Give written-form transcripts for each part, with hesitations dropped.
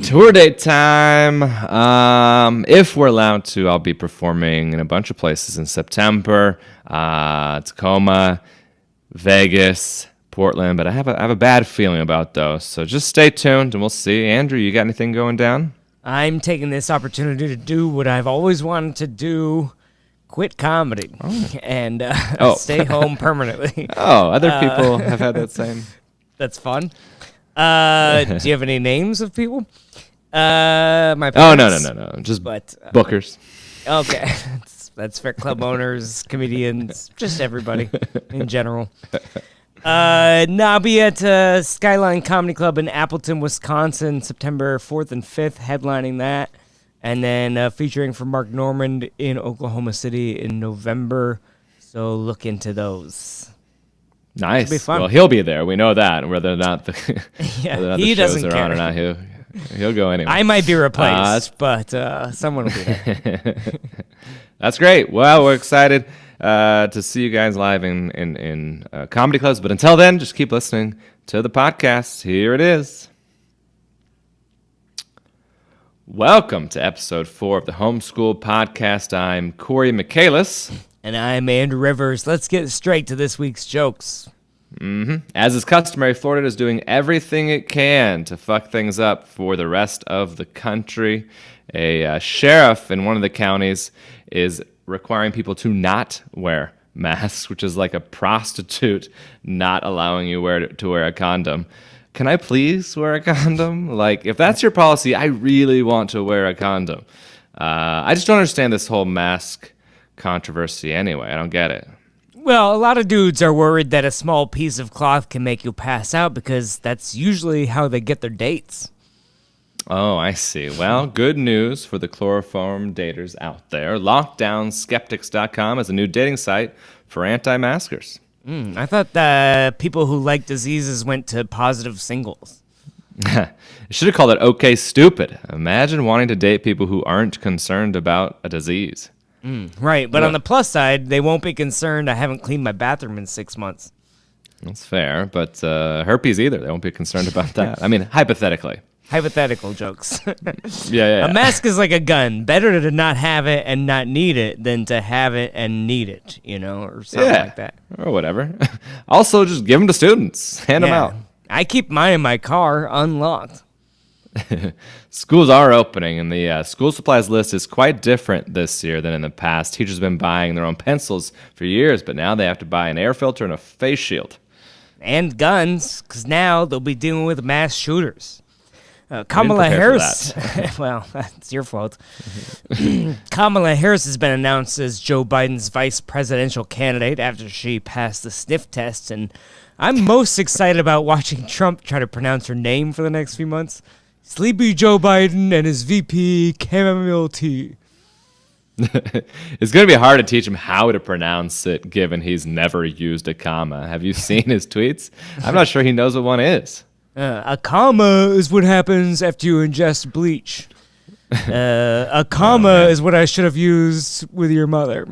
Tour date time. If we're allowed to, I'll be performing in a bunch of places in September. Tacoma, Vegas, Portland, but I have a bad feeling about those. So just stay tuned and we'll see. Andrew, you got anything going down? I'm taking this opportunity to do what I've always wanted to do. Quit comedy and stay home permanently. Other people have had that same. That's fun. Do you have any names of people? My parents. No. Just bookers. Okay. That's fair. Club owners, comedians, just everybody in general. I'll be at Skyline Comedy Club in Appleton, Wisconsin, September 4th and 5th, headlining that. And then featuring for Mark Normand in Oklahoma City in November. So look into those. Nice. It'll be fun. Well, he'll be there. We know that. Whether or not the, he shows doesn't are care. on or not, he'll go anyway. I might be replaced, but someone will be there. That's great. Well, we're excited to see you guys live in comedy clubs. But until then, just keep listening to the podcast. Here it is. Welcome to episode 4 of the Homeschool Podcast. I'm Cory Michaelis. And I'm Andrew Rivers. Let's get straight to this week's jokes. As is customary, Florida is doing everything it can to fuck things up for the rest of the country. A sheriff in one of the counties is requiring people to not wear masks, which is like a prostitute not allowing you to wear a condom. Can I please wear a condom? Like, if that's your policy, I really want to wear a condom. I just don't understand this whole mask controversy anyway. I don't get it. Well, a lot of dudes are worried that a small piece of cloth can make you pass out because that's usually how they get their dates. Oh, I see. Well, good news for the chloroform daters out there. Lockdownskeptics.com is a new dating site for anti-maskers. I thought that people who like diseases went to positive singles. You should have called it OK Stupid. Imagine wanting to date people who aren't concerned about a disease. Right, but on the plus side, they won't be concerned I haven't cleaned my bathroom in 6 months. That's fair, but herpes either. They won't be concerned about that. I mean, hypothetically. Hypothetical jokes. Yeah. A mask is like a gun. Better to not have it and not need it than to have it and need it, or something like that. Or whatever. Also, just give them to students. Hand them out. I keep mine in my car unlocked. Schools are opening, and the school supplies list is quite different this year than in the past. Teachers have been buying their own pencils for years, but now they have to buy an air filter and a face shield. And guns, because now they'll be dealing with mass shooters. Kamala Harris, well, that's your fault. Kamala Harris has been announced as Joe Biden's vice presidential candidate after she passed the sniff test, and I'm most excited about watching Trump try to pronounce her name for the next few months. Sleepy Joe Biden and his VP chamomile tea. It's going to be hard to teach him how to pronounce it, given he's never used a comma. Have you seen his tweets? I'm not sure he knows what one is. A comma is what happens after you ingest bleach. A comma is what I should have used with your mother.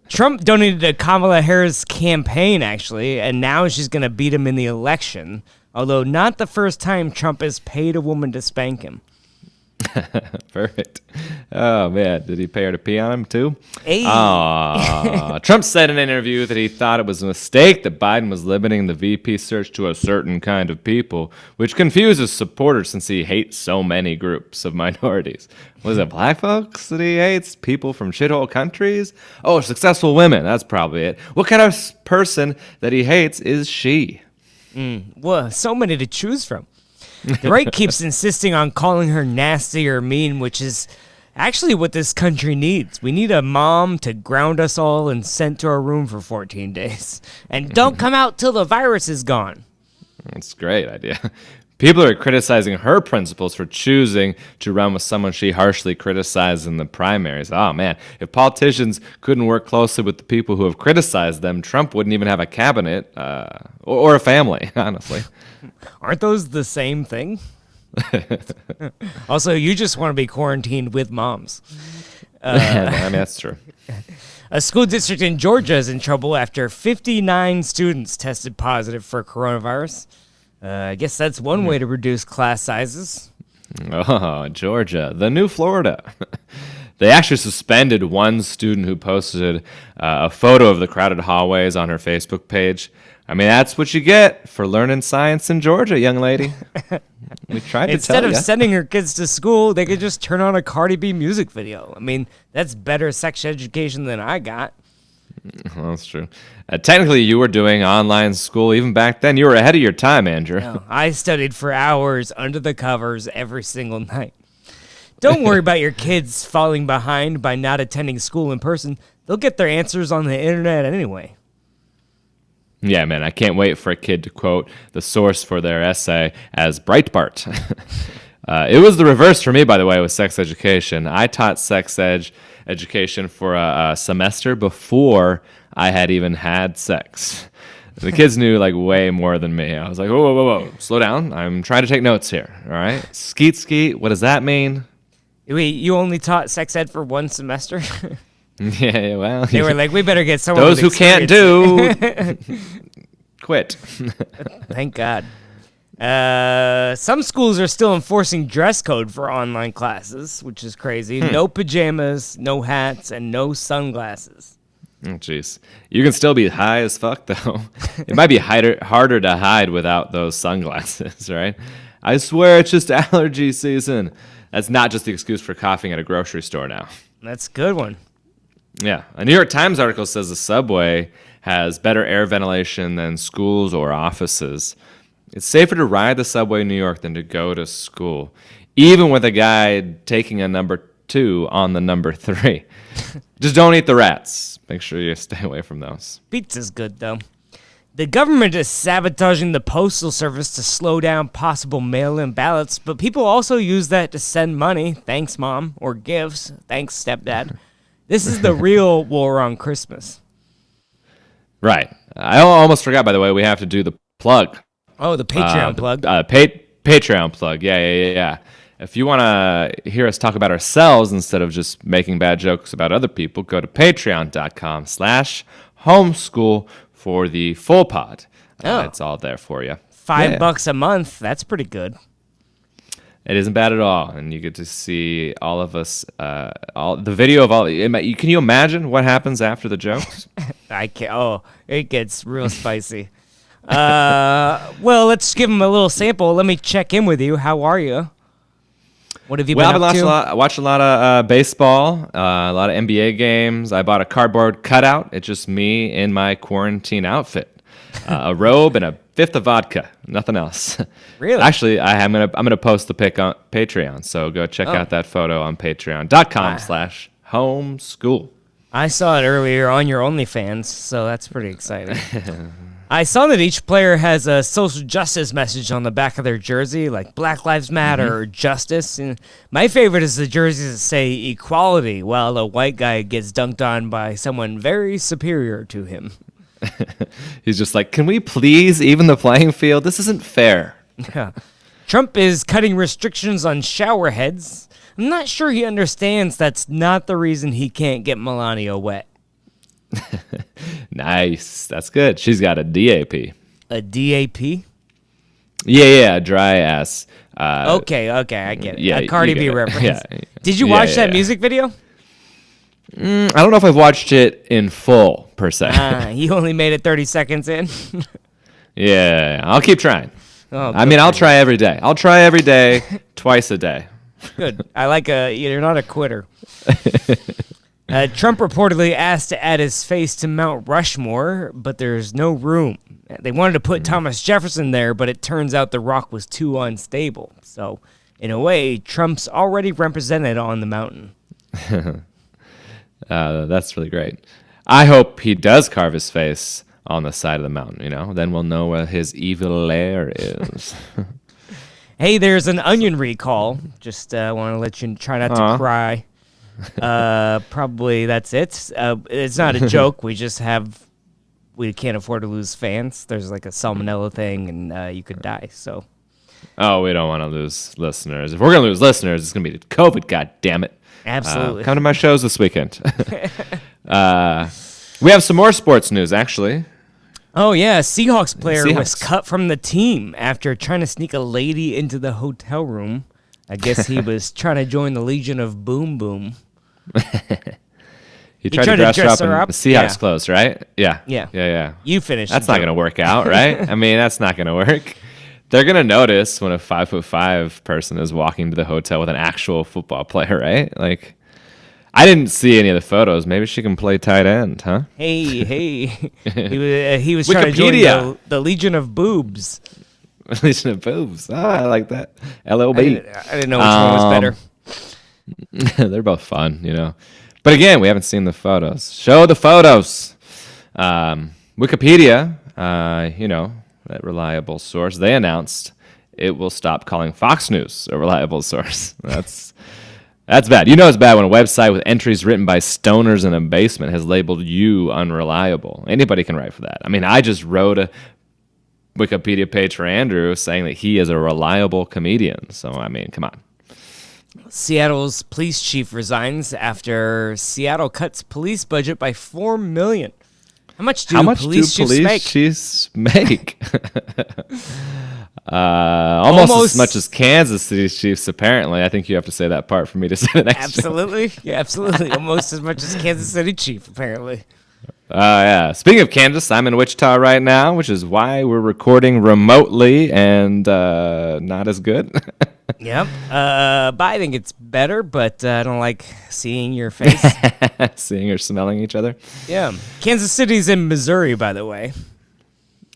Trump donated to Kamala Harris' campaign, actually, and now she's going to beat him in the election. Although not the first time Trump has paid a woman to spank him. Perfect. Oh, man. Did he pay her to pee on him, too? Hey. Trump said in an interview that he thought it was a mistake that Biden was limiting the VP search to a certain kind of people, which confuses supporters since he hates so many groups of minorities. Was it black folks that he hates? People from shithole countries? Oh, successful women. That's probably it. What kind of person that he hates is she? Well, so many to choose from. The right keeps insisting on calling her nasty or mean, which is actually what this country needs. We need a mom to ground us all and sent to our room for 14 days. And don't come out till the virus is gone. That's a great idea. People are criticizing her principles for choosing to run with someone she harshly criticized in the primaries. Oh, man. If politicians couldn't work closely with the people who have criticized them, Trump wouldn't even have a cabinet or a family, honestly. Aren't those the same thing? Also, you just want to be quarantined with moms. I mean, that's true. A school district in Georgia is in trouble after 59 students tested positive for coronavirus. I guess that's one way to reduce class sizes. Oh, Georgia, the new Florida. They actually suspended one student who posted a photo of the crowded hallways on her Facebook page. I mean, that's what you get for learning science in Georgia, young lady. We tried to Instead tell of ya. sending her kids to school, they could just turn on a Cardi B music video. I mean, that's better sex education than I got. Well, that's true. Technically, you were doing online school even back then. You were ahead of your time, Andrew. No, I studied for hours under the covers every single night. Don't worry about your kids falling behind by not attending school in person. They'll get their answers on the internet anyway. Yeah, man, I can't wait for a kid to quote the source for their essay as Breitbart. It was the reverse for me, by the way, with sex education. I taught education for a semester before I had even had sex. The kids knew like way more than me. I was like, whoa, whoa, whoa, whoa, slow down. I'm trying to take notes here, all right? Skeet, skeet, what does that mean? Wait, you only taught sex ed for one semester? Yeah, well. They were like, we better get someone Those with who can't experience." do, quit. Thank God. Some schools are still enforcing dress code for online classes, which is crazy. No pajamas, no hats, and no sunglasses. Oh, jeez. You can still be high as fuck, though. It might be harder to hide without those sunglasses, right? I swear it's just allergy season. That's not just the excuse for coughing at a grocery store now. That's a good one. Yeah. A New York Times article says the subway has better air ventilation than schools or offices. It's safer to ride the subway in New York than to go to school, even with a guy taking a number 2 on the number 3. Just don't eat the rats. Make sure you stay away from those. Pizza's good, though. The government is sabotaging the postal service to slow down possible mail-in ballots, but people also use that to send money, thanks mom, or gifts, thanks stepdad. This is the real war on Christmas. Right. I almost forgot, by the way, we have to do the plug. Oh, the Patreon plug. Patreon plug. Yeah. If you want to hear us talk about ourselves instead of just making bad jokes about other people, go to patreon.com/homeschool for the full pod. It's all there for you. $5 a month. That's pretty good. It isn't bad at all, and you get to see all of us, all the video of all. Can you imagine what happens after the jokes? I can't. Oh, it gets real spicy. Well, let's give them a little sample. Let me check in with you. How are you? What have you been up to? I watched a lot of baseball, a lot of NBA games. I bought a cardboard cutout. It's just me in my quarantine outfit, a robe and a fifth of vodka. Nothing else. Really? Actually, I'm gonna post the pic on Patreon. So go check out that photo on patreon.com/homeschool. I saw it earlier on your OnlyFans, so that's pretty exciting. I saw that each player has a social justice message on the back of their jersey, like Black Lives Matter or Justice. And my favorite is the jerseys that say equality, while a white guy gets dunked on by someone very superior to him. He's just like, can we please even the playing field? This isn't fair. Trump is cutting restrictions on shower heads. I'm not sure he understands that's not the reason he can't get Melania wet. Nice. That's good. She's got a DAP. A DAP? Yeah, dry ass. Okay, I get it. Yeah, a Cardi B you get it. reference. Yeah. Did you watch that music video? I don't know if I've watched it in full, per se. You only made it 30 seconds in? Yeah, I'll keep trying. Oh, I'll try every day. I'll try every day, twice a day. Good. I like you're not a quitter. Trump reportedly asked to add his face to Mount Rushmore, but there's no room. They wanted to put Thomas Jefferson there, but it turns out the rock was too unstable. So, in a way, Trump's already represented on the mountain. That's really great. I hope he does carve his face on the side of the mountain, Then we'll know where his evil lair is. Hey, there's an onion recall. Just want to let you try not to cry. Probably that's it. It's not a joke. We can't afford to lose fans. There's like a salmonella thing, and you could die. So. Oh, we don't want to lose listeners. If we're gonna lose listeners, it's gonna be COVID. God damn it! Absolutely. Come to my shows this weekend. We have some more sports news, actually. Oh, yeah. A Seahawks player was Seahawks. cut from the team after trying to sneak a lady into the hotel room. I guess he was trying to join the Legion of Boom Boom. He tried to dress her up in Seahawks Yeah. clothes, right? Yeah. Yeah. You finished. That's the not joke. going to work out, right? I mean, that's not going to work. They're going to notice when a 5'5" person is walking to the hotel with an actual football player, right? Like, I didn't see any of the photos. Maybe she can play tight end, huh? Hey. He was trying to join the Legion of Boobs. Legion of boobs. Oh, I like that. I LOB. didn't know which one was better. They're both fun, But again, we haven't seen the photos. Show the photos. Wikipedia, that reliable source, they announced it will stop calling Fox News a reliable source. That's bad. It's bad when a website with entries written by stoners in a basement has labeled you unreliable. Anybody can write for that. I mean, I just wrote a Wikipedia page for Andrew saying that he is a reliable comedian. So, I mean, come on. Seattle's police chief resigns after Seattle cuts police budget by $4 million. How much do police chiefs make? Almost as much as Kansas City Chiefs, apparently. I think you have to say that part for me to say the next Absolutely. Yeah, absolutely. Almost as much as Kansas City Chief, apparently. Yeah. Speaking of Kansas, I'm in Wichita right now, which is why we're recording remotely and not as good. Yep. But I think it's better, but I don't like seeing your face. Seeing or smelling each other. Yeah. Kansas City's in Missouri, by the way.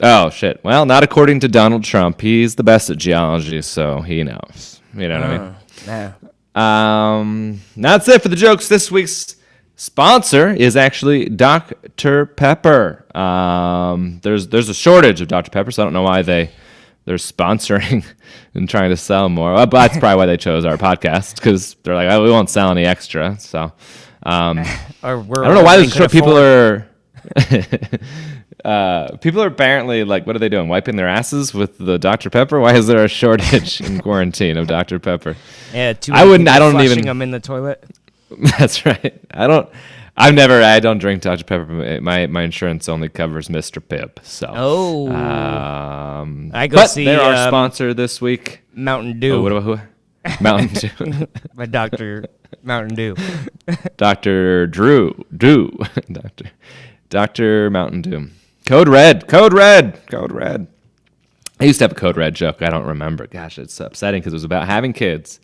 Oh, shit. Well, not according to Donald Trump. He's the best at geology, so he knows. You know what I mean? That's it for the jokes. This week's sponsor is actually Dr. Pepper. There's a shortage of Dr. Pepper, so I don't know why they're sponsoring and trying to sell more. But that's probably why they chose our podcast, because they're like, we won't sell any extra. So I don't know why people are people are apparently like, what are they doing? Wiping their asses with the Dr. Pepper? Why is there a shortage in quarantine of Dr. Pepper? Yeah, I don't flushing them in the toilet. That's right. I don't drink Dr. Pepper. My insurance only covers Mr. Pibb. So. I go see. They're our sponsor this week. Mountain Dew. Oh, what about who? Mountain Dew. My Dr. Mountain Dew. Dr. Dr. Mountain Dew. Code Red. I used to have a Code Red joke. I don't remember. Gosh, it's upsetting because it was about having kids.